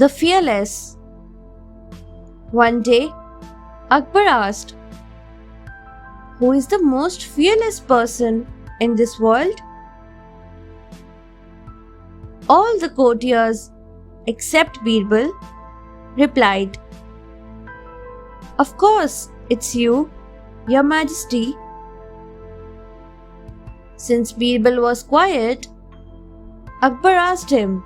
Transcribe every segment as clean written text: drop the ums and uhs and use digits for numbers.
The fearless. One day, Akbar asked, "Who is the most fearless person in this world?" All the courtiers, except Birbal, replied, "Of course, it's you, Your Majesty." Since Birbal was quiet, Akbar asked him,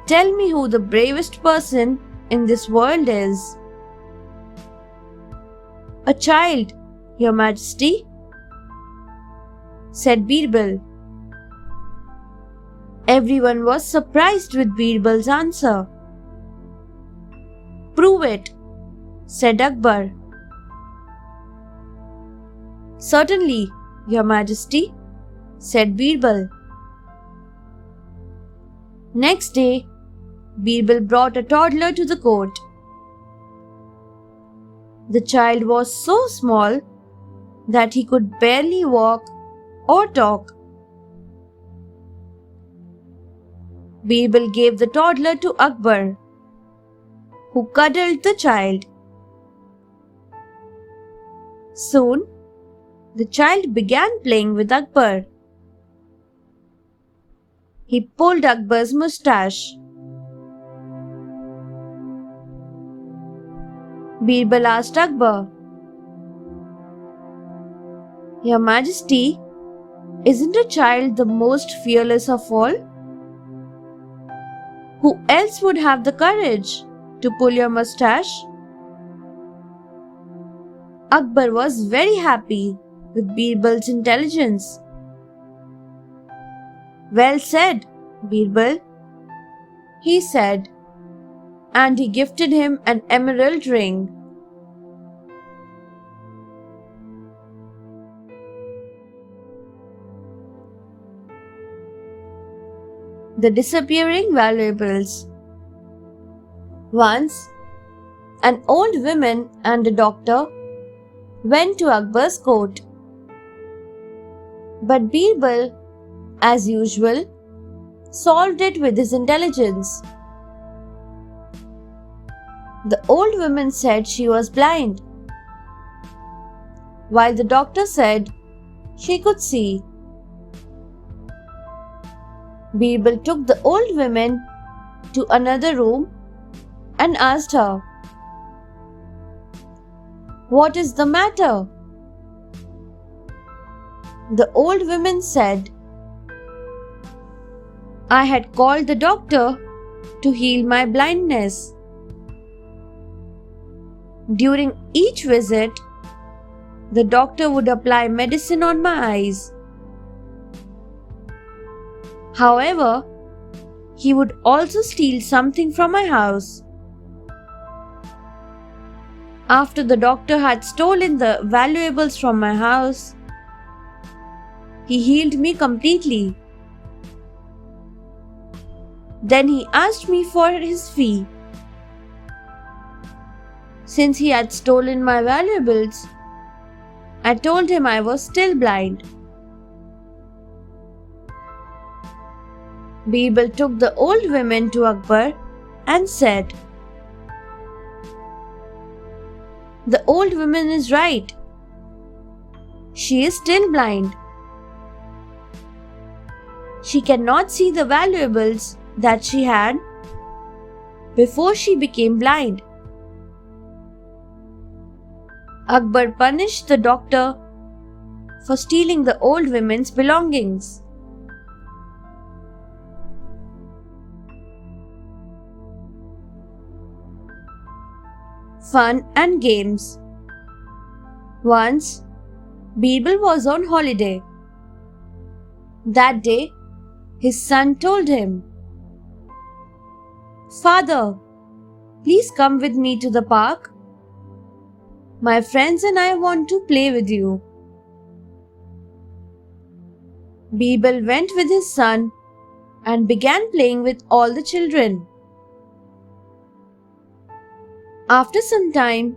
"Tell me who the bravest person in this world is." "A child, Your Majesty," said Birbal. Everyone was surprised with Birbal's answer. "Prove it," said Akbar. "Certainly, Your Majesty," said Birbal. Next day, Birbal brought a toddler to the court. The child was so small that he could barely walk or talk. Birbal gave the toddler to Akbar, who cuddled the child. Soon, the child began playing with Akbar. He pulled Akbar's moustache. Birbal asked Akbar, "Your Majesty, isn't a child the most fearless of all? Who else would have the courage to pull your moustache?" Akbar was very happy with Birbal's intelligence. "Well said, Birbal," he said, and he gifted him an emerald ring. The disappearing valuables. Once, an old woman and a doctor went to Akbar's court. But Birbal, as usual, solved it with his intelligence. The old woman said she was blind, while the doctor said she could see. Birbal took the old woman to another room and asked her, "What is the matter?" The old woman said, "I had called the doctor to heal my blindness. During each visit, the doctor would apply medicine on my eyes. However, he would also steal something from my house. After the doctor had stolen the valuables from my house, he healed me completely. Then he asked me for his fee. Since he had stolen my valuables, I told him I was still blind." Birbal took the old woman to Akbar and said, "The old woman is right. She is still blind. She cannot see the valuables that she had before she became blind." Akbar punished the doctor for stealing the old woman's belongings. Fun and games. Once, Birbal was on holiday. That day, his son told him, "Father, please come with me to the park. My friends and I want to play with you." Birbal went with his son and began playing with all the children. After some time,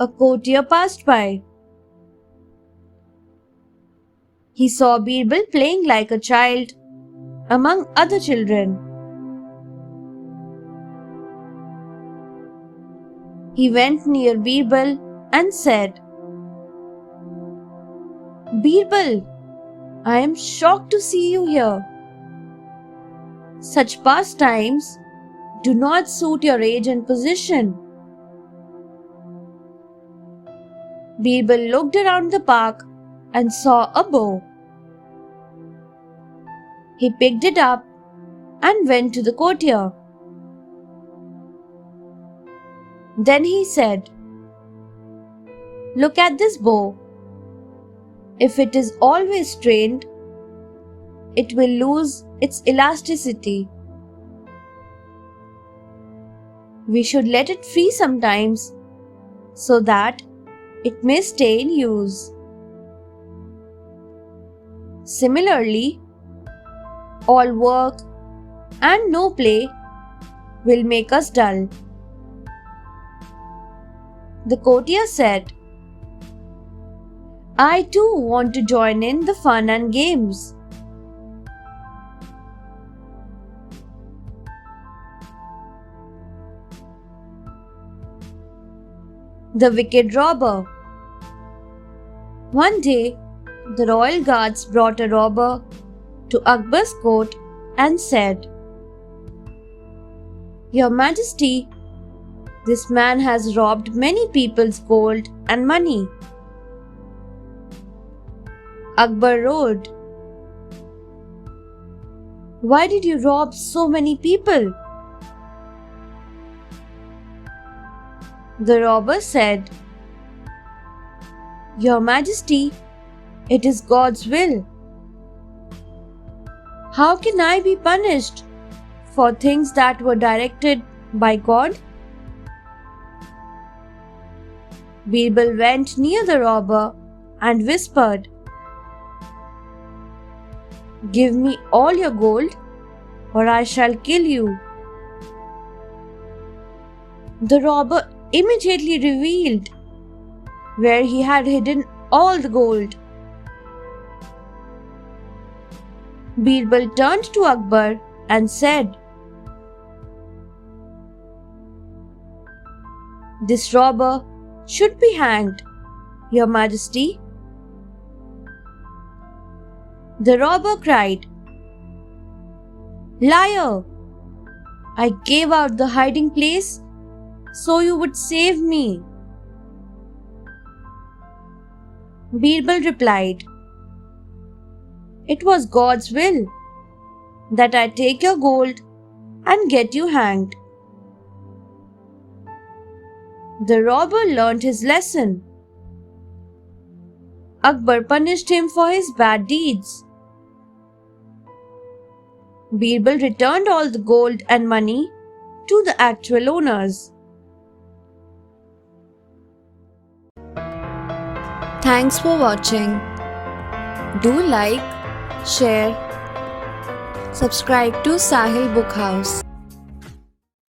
a courtier passed by. He saw Birbal playing like a child among other children. He went near Birbal and said, Birbal, I am shocked to see you here. Such pastimes do not suit your age and position. Birbal looked around the park and saw a bow. He picked it up and went to the courtier. Then he said, Look at this bow. If it is always strained, it will lose its elasticity. We should let it free sometimes so that it may stay in use. Similarly, all work and no play will make us dull. The courtier said, I too want to join in the fun and games. The wicked robber. One day, the royal guards brought a robber to Akbar's court and said, Your Majesty, this man has robbed many people's gold and money. Akbar roared, Why did you rob so many people? The robber said, Your Majesty, it is God's will. How can I be punished for things that were directed by God? Birbal went near the robber and whispered, Give me all your gold, or I shall kill you. The robber immediately revealed where he had hidden all the gold. Birbal turned to Akbar and said, This robber should be hanged, Your Majesty. The robber cried, Liar! I gave out the hiding place so you would save me. Birbal replied, It was God's will that I take your gold and get you hanged. The robber learnt his lesson. Akbar punished him for his bad deeds. Birbal returned all the gold and money to the actual owners. Thanks for watching. Do like, share, subscribe to Sahil Book House.